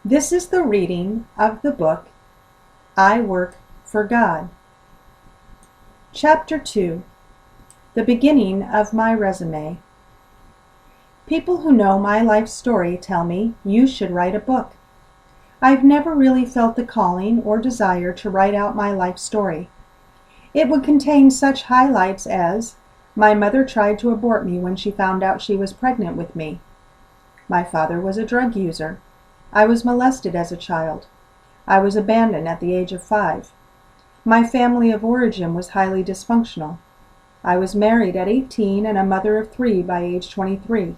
This is the reading of the book, I Work for God. Chapter 2, The Beginning of My Resume. People who know my life story tell me you should write a book. I've never really felt the calling or desire to write out my life story. It would contain such highlights as, my mother tried to abort me when she found out she was pregnant with me. My father was a drug user. I was molested as a child. I was abandoned at the age of 5. My family of origin was highly dysfunctional. I was married at 18 and a mother of 3 by age 23.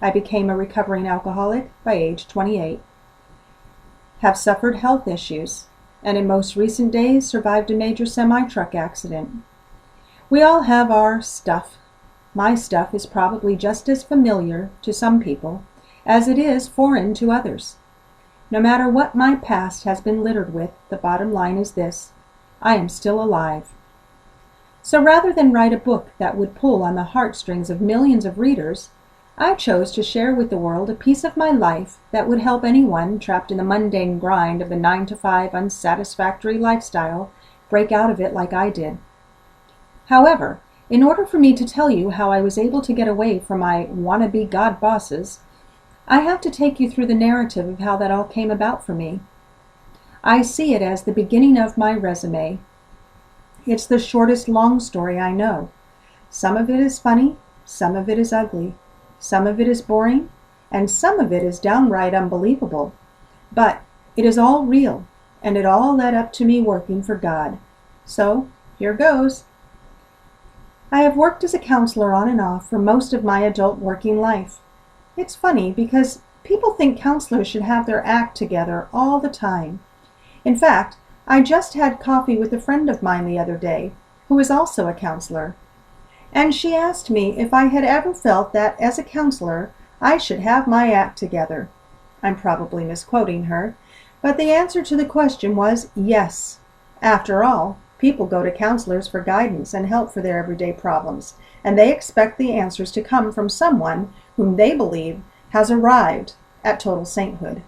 I became a recovering alcoholic by age 28. Have suffered health issues, and in most recent days survived a major semi-truck accident. We all have our stuff. My stuff is probably just as familiar to some people as it is foreign to others. No matter what my past has been littered with, the bottom line is this: I am still alive. So rather than write a book that would pull on the heartstrings of millions of readers, I chose to share with the world a piece of my life that would help anyone trapped in the mundane grind of the 9-to-5 unsatisfactory lifestyle break out of it like I did. However, in order for me to tell you how I was able to get away from my wannabe God bosses, I have to take you through the narrative of how that all came about for me. I see it as the beginning of my resume. It's the shortest long story I know. Some of it is funny, some of it is ugly, some of it is boring, and some of it is downright unbelievable. But it is all real, and it all led up to me working for God. So, here goes. I have worked as a counselor on and off for most of my adult working life. It's funny because people think counselors should have their act together all the time. In fact, I just had coffee with a friend of mine the other day, who is also a counselor, and she asked me if I had ever felt that as a counselor I should have my act together. I'm probably misquoting her, but the answer to the question was yes. After all, people go to counselors for guidance and help for their everyday problems, and they expect the answers to come from someone whom they believe has arrived at total sainthood.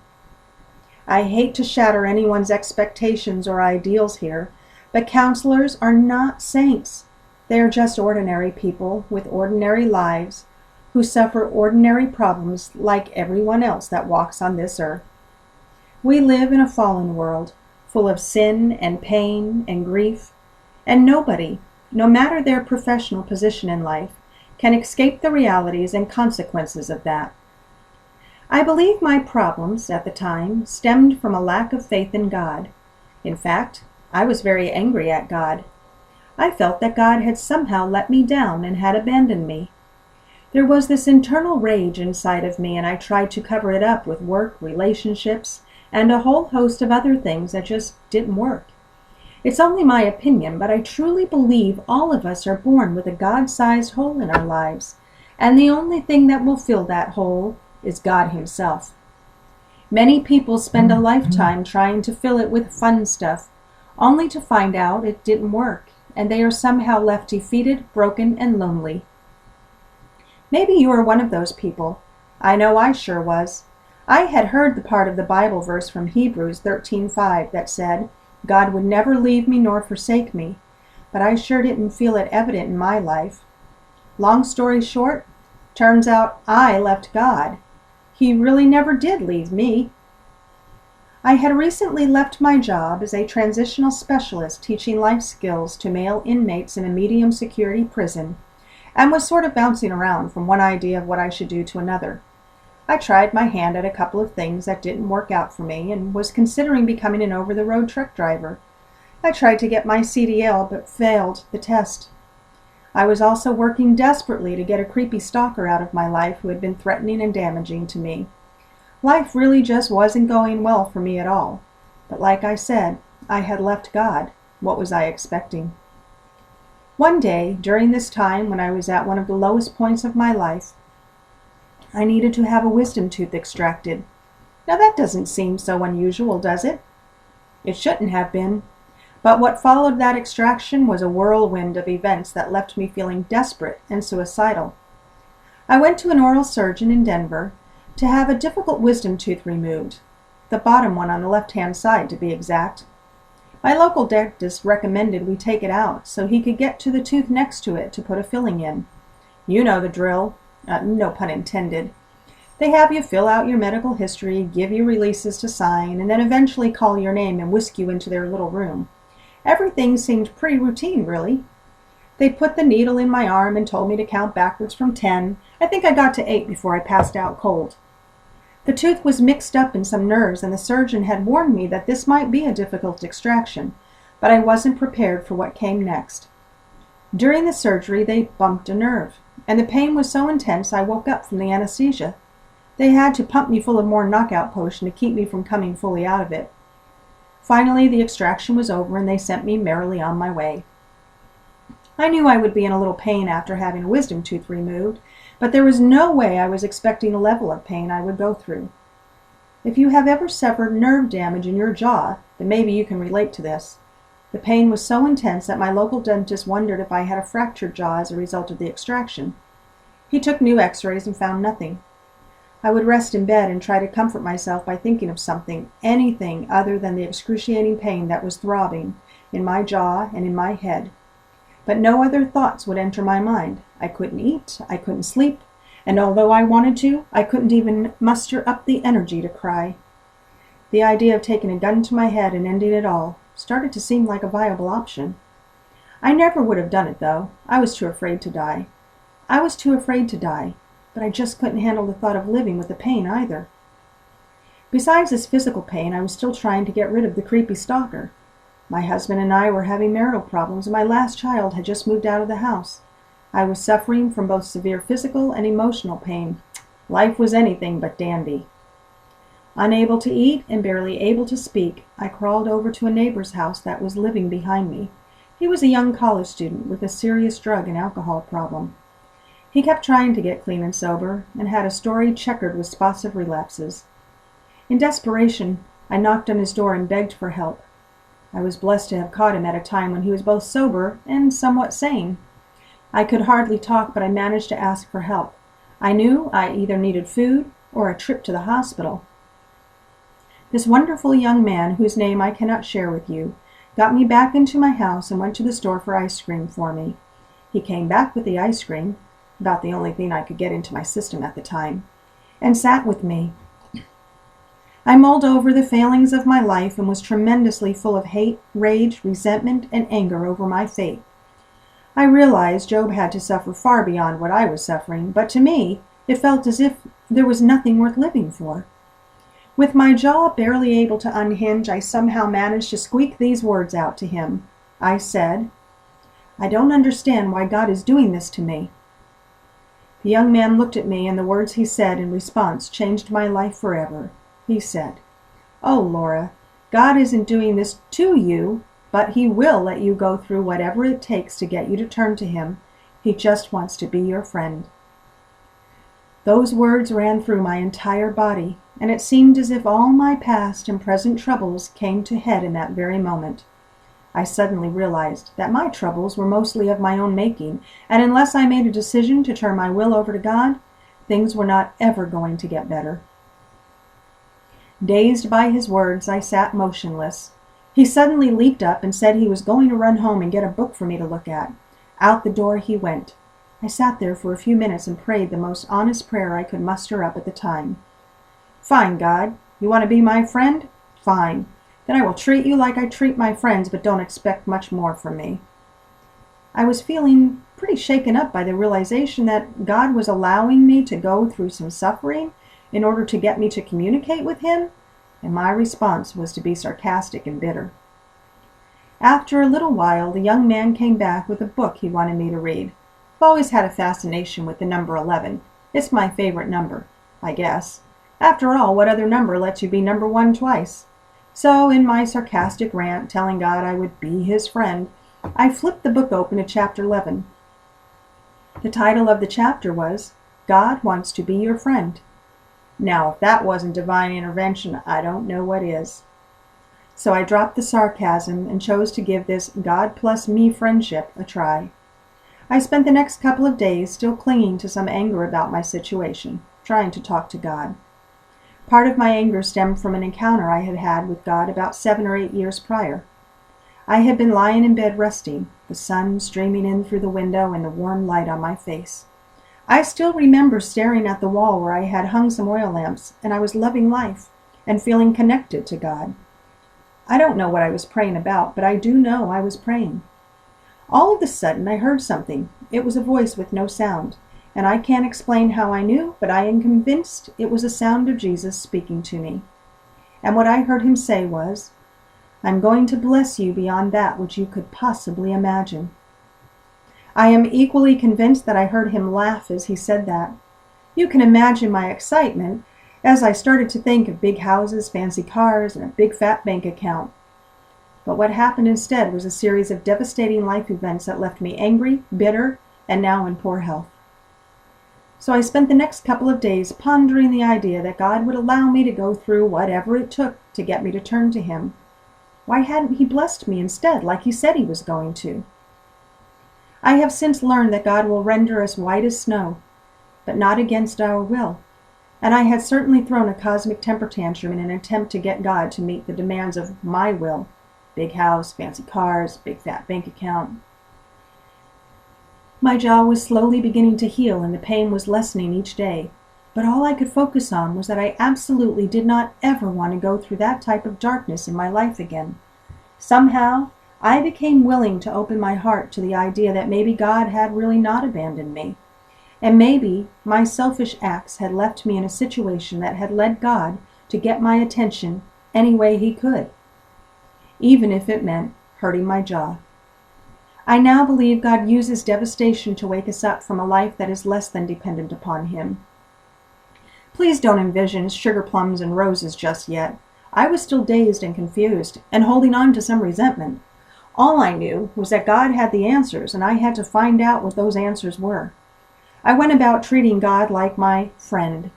I hate to shatter anyone's expectations or ideals here, but counselors are not saints. They are just ordinary people with ordinary lives who suffer ordinary problems like everyone else that walks on this earth. We live in a fallen world, full of sin and pain and grief, and nobody, no matter their professional position in life, can escape the realities and consequences of that. I believe my problems at the time stemmed from a lack of faith in God. In fact, I was very angry at God. I felt that God had somehow let me down and had abandoned me. There was this internal rage inside of me, and I tried to cover it up with work, relationships, and a whole host of other things that just didn't work. It's only my opinion, but I truly believe all of us are born with a God-sized hole in our lives, and the only thing that will fill that hole is God Himself. Many people spend a lifetime trying to fill it with fun stuff, only to find out it didn't work, and they are somehow left defeated, broken, and lonely. Maybe you are one of those people. I know I sure was. I had heard the part of the Bible verse from Hebrews 13:5 that said, God would never leave me nor forsake me, but I sure didn't feel it evident in my life. Long story short, turns out I left God. He really never did leave me. I had recently left my job as a transitional specialist teaching life skills to male inmates in a medium security prison, and was sort of bouncing around from one idea of what I should do to another. I tried my hand at a couple of things that didn't work out for me and was considering becoming an over-the-road truck driver. I tried to get my CDL but failed the test. I was also working desperately to get a creepy stalker out of my life who had been threatening and damaging to me. Life really just wasn't going well for me at all. But like I said, I had left God. What was I expecting? One day, during this time when I was at one of the lowest points of my life, I needed to have a wisdom tooth extracted. Now that doesn't seem so unusual, does it? It shouldn't have been. But what followed that extraction was a whirlwind of events that left me feeling desperate and suicidal. I went to an oral surgeon in Denver to have a difficult wisdom tooth removed. the bottom one on the left-hand side to be exact. My local dentist recommended we take it out so he could get to the tooth next to it to put a filling in. You know the drill. No pun intended. They have you fill out your medical history, give you releases to sign, and then eventually call your name and whisk you into their little room. Everything seemed pretty routine, really. They put the needle in my arm and told me to count backwards from 10. I think I got to 8 before I passed out cold. The tooth was mixed up in some nerves, and the surgeon had warned me that this might be a difficult extraction, but I wasn't prepared for what came next. During the surgery, they bumped a nerve, and the pain was so intense I woke up from the anesthesia. They had to pump me full of more knockout potion to keep me from coming fully out of it. Finally, the extraction was over, and they sent me merrily on my way. I knew I would be in a little pain after having a wisdom tooth removed, but there was no way I was expecting the level of pain I would go through. If you have ever suffered nerve damage in your jaw, then maybe you can relate to this. The pain was so intense that my local dentist wondered if I had a fractured jaw as a result of the extraction. He took new x-rays and found nothing. I would rest in bed and try to comfort myself by thinking of something, anything other than the excruciating pain that was throbbing in my jaw and in my head. But no other thoughts would enter my mind. I couldn't eat, I couldn't sleep, and although I wanted to, I couldn't even muster up the energy to cry. The idea of taking a gun to my head and ending it all started to seem like a viable option. I never would have done it, though. I was too afraid to die. I was too afraid to die, but I just couldn't handle the thought of living with the pain either. Besides this physical pain, I was still trying to get rid of the creepy stalker. My husband and I were having marital problems, and my last child had just moved out of the house. I was suffering from both severe physical and emotional pain. Life was anything but dandy. Unable to eat and barely able to speak, I crawled over to a neighbor's house that was living behind me. He was a young college student with a serious drug and alcohol problem. He kept trying to get clean and sober, and had a story checkered with spots of relapses. In desperation, I knocked on his door and begged for help. I was blessed to have caught him at a time when he was both sober and somewhat sane. I could hardly talk, but I managed to ask for help. I knew I either needed food or a trip to the hospital. This wonderful young man, whose name I cannot share with you, got me back into my house and went to the store for ice cream for me. He came back with the ice cream, about the only thing I could get into my system at the time, and sat with me. I mulled over the failings of my life and was tremendously full of hate, rage, resentment, and anger over my fate. I realized Job had to suffer far beyond what I was suffering, but to me, it felt as if there was nothing worth living for. With my jaw barely able to unhinge, I somehow managed to squeak these words out to him. I said, "I don't understand why God is doing this to me." The young man looked at me, and the words he said in response changed my life forever. He said, "Oh, Laura, God isn't doing this to you, but He will let you go through whatever it takes to get you to turn to Him. He just wants to be your friend." Those words ran through my entire body, and it seemed as if all my past and present troubles came to head in that very moment. I suddenly realized that my troubles were mostly of my own making, and unless I made a decision to turn my will over to God, things were not ever going to get better. Dazed by his words, I sat motionless. He suddenly leaped up and said he was going to run home and get a book for me to look at. Out the door he went. I sat there for a few minutes and prayed the most honest prayer I could muster up at the time. "Fine, God. You want to be my friend? Fine. Then I will treat you like I treat my friends, but don't expect much more from me." I was feeling pretty shaken up by the realization that God was allowing me to go through some suffering in order to get me to communicate with Him, and my response was to be sarcastic and bitter. After a little while, the young man came back with a book he wanted me to read. I've always had a fascination with the number 11. It's my favorite number, I guess. After all, what other number lets you be number 1 twice? So, in my sarcastic rant, telling God I would be His friend, I flipped the book open to chapter 11. The title of the chapter was, "God Wants to Be Your Friend." Now, if that wasn't divine intervention, I don't know what is. So I dropped the sarcasm and chose to give this God plus me friendship a try. I spent the next couple of days still clinging to some anger about my situation, trying to talk to God. Part of my anger stemmed from an encounter I had had with God about 7 or 8 years prior. I had been lying in bed resting, the sun streaming in through the window and the warm light on my face. I still remember staring at the wall where I had hung some oil lamps, and I was loving life and feeling connected to God. I don't know what I was praying about, but I do know I was praying. All of a sudden, I heard something. It was a voice with no sound, and I can't explain how I knew, but I am convinced it was the sound of Jesus speaking to me. And what I heard him say was, "I'm going to bless you beyond that which you could possibly imagine." I am equally convinced that I heard him laugh as he said that. You can imagine my excitement as I started to think of big houses, fancy cars, and a big fat bank account. But what happened instead was a series of devastating life events that left me angry, bitter, and now in poor health. So I spent the next couple of days pondering the idea that God would allow me to go through whatever it took to get me to turn to him. Why hadn't he blessed me instead, like he said he was going to? I have since learned that God will render us white as snow, but not against our will, and I had certainly thrown a cosmic temper tantrum in an attempt to get God to meet the demands of my will. Big house, fancy cars, big fat bank account. My jaw was slowly beginning to heal and the pain was lessening each day, but all I could focus on was that I absolutely did not ever want to go through that type of darkness in my life again. Somehow, I became willing to open my heart to the idea that maybe God had really not abandoned me, and maybe my selfish acts had left me in a situation that had led God to get my attention any way he could, even if it meant hurting my jaw. I now believe God uses devastation to wake us up from a life that is less than dependent upon him. Please don't envision sugar plums and roses just yet. I was still dazed and confused, and holding on to some resentment. All I knew was that God had the answers, and I had to find out what those answers were. I went about treating God like my friend.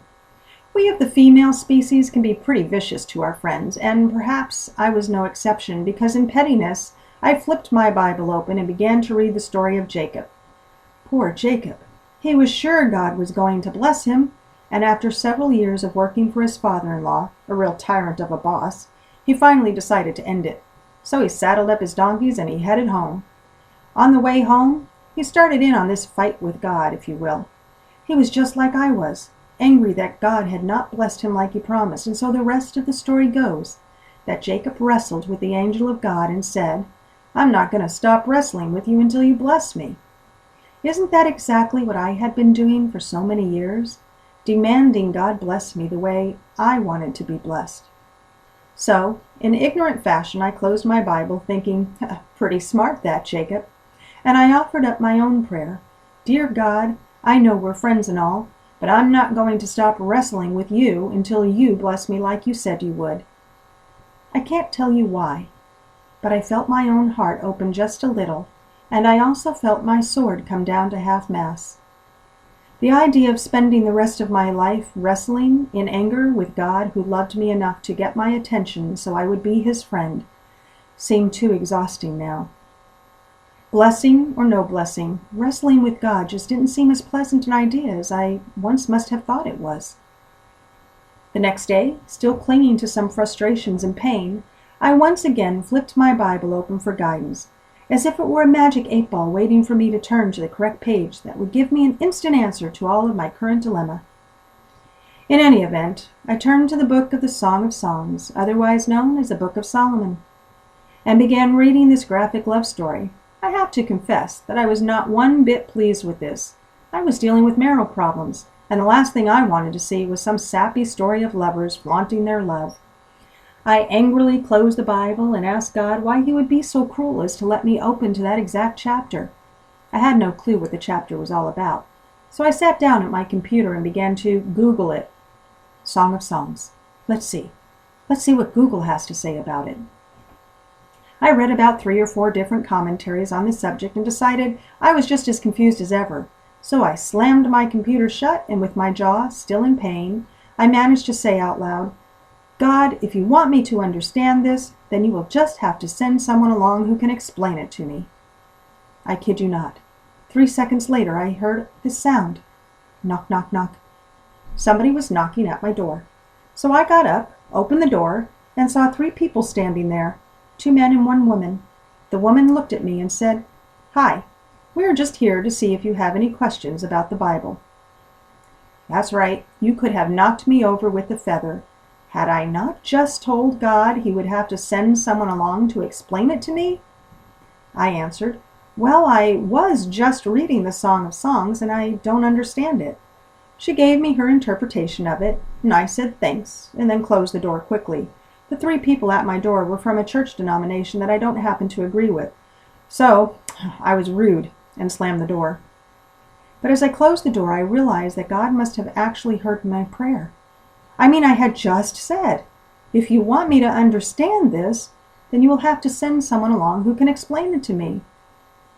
We of the female species can be pretty vicious to our friends, and perhaps I was no exception, because in pettiness, I flipped my Bible open and began to read the story of Jacob. Poor Jacob. He was sure God was going to bless him, and after several years of working for his father-in-law, a real tyrant of a boss, he finally decided to end it. So he saddled up his donkeys and he headed home. On the way home, he started in on this fight with God, if you will. He was just like I was, angry that God had not blessed him like he promised, and so the rest of the story goes that Jacob wrestled with the angel of God and said, "I'm not going to stop wrestling with you until you bless me." Isn't that exactly what I had been doing for so many years? Demanding God bless me the way I wanted to be blessed. So, in ignorant fashion, I closed my Bible thinking, pretty smart that, Jacob. And I offered up my own prayer. Dear God, I know we're friends and all, but I'm not going to stop wrestling with you until you bless me like you said you would. I can't tell you why, but I felt my own heart open just a little, and I also felt my sword come down to half-mast. The idea of spending the rest of my life wrestling in anger with God who loved me enough to get my attention so I would be his friend seemed too exhausting now. Blessing or no blessing, wrestling with God just didn't seem as pleasant an idea as I once must have thought it was. The next day, still clinging to some frustrations and pain, I once again flipped my Bible open for guidance, as if it were a magic 8-ball waiting for me to turn to the correct page that would give me an instant answer to all of my current dilemma. In any event, I turned to the book of the Song of Songs, otherwise known as the Book of Solomon, and began reading this graphic love story. I have to confess that I was not one bit pleased with this. I was dealing with marital problems, and the last thing I wanted to see was some sappy story of lovers flaunting their love. I angrily closed the Bible and asked God why he would be so cruel as to let me open to that exact chapter. I had no clue what the chapter was all about, so I sat down at my computer and began to Google it. Song of Songs. Let's see what Google has to say about it. I read about 3 or 4 different commentaries on the subject and decided I was just as confused as ever. So I slammed my computer shut, and with my jaw still in pain, I managed to say out loud, "God, if you want me to understand this, then you will just have to send someone along who can explain it to me." I kid you not. 3 seconds later, I heard this sound. Knock, knock, knock. Somebody was knocking at my door. So I got up, opened the door, and saw 3 people standing there, 2 men and 1 woman. The woman looked at me and said, "Hi, we are just here to see if you have any questions about the Bible." That's right, you could have knocked me over with a feather. Had I not just told God he would have to send someone along to explain it to me? I answered, "Well, I was just reading the Song of Songs, and I don't understand it." She gave me her interpretation of it, and I said thanks, and then closed the door quickly. The 3 people at my door were from a church denomination that I don't happen to agree with, so I was rude and slammed the door. But as I closed the door, I realized that God must have actually heard my prayer. I mean, I had just said, "If you want me to understand this, then you will have to send someone along who can explain it to me."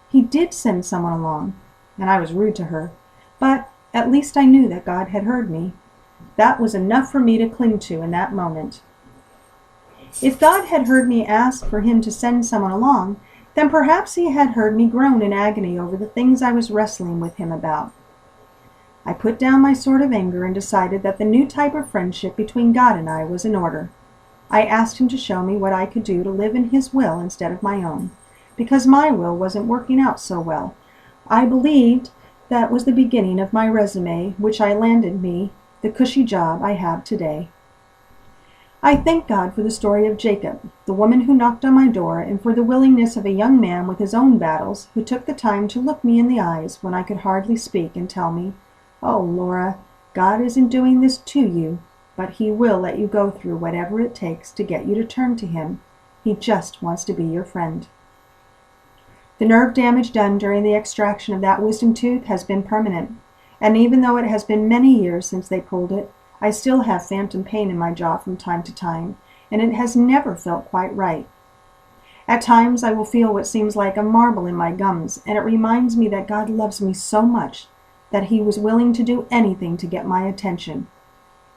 He did send someone along, and I was rude to her, but at least I knew that God had heard me. That was enough for me to cling to in that moment. If God had heard me ask for him to send someone along, then perhaps he had heard me groan in agony over the things I was wrestling with him about. I put down my sword of anger and decided that the new type of friendship between God and I was in order. I asked him to show me what I could do to live in his will instead of my own, because my will wasn't working out so well. I believed that was the beginning of my resume, which landed me the cushy job I have today. I thank God for the story of Jacob, the woman who knocked on my door, and for the willingness of a young man with his own battles who took the time to look me in the eyes when I could hardly speak and tell me, "Oh, Laura, God isn't doing this to you, but he will let you go through whatever it takes to get you to turn to him. He just wants to be your friend." The nerve damage done during the extraction of that wisdom tooth has been permanent, and even though it has been many years since they pulled it, I still have phantom pain in my jaw from time to time, and it has never felt quite right. At times I will feel what seems like a marble in my gums, and it reminds me that God loves me so much that he was willing to do anything to get my attention.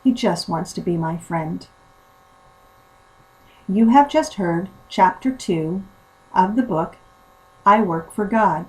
He just wants to be my friend. You have just heard Chapter 2 of the book, I Work for God.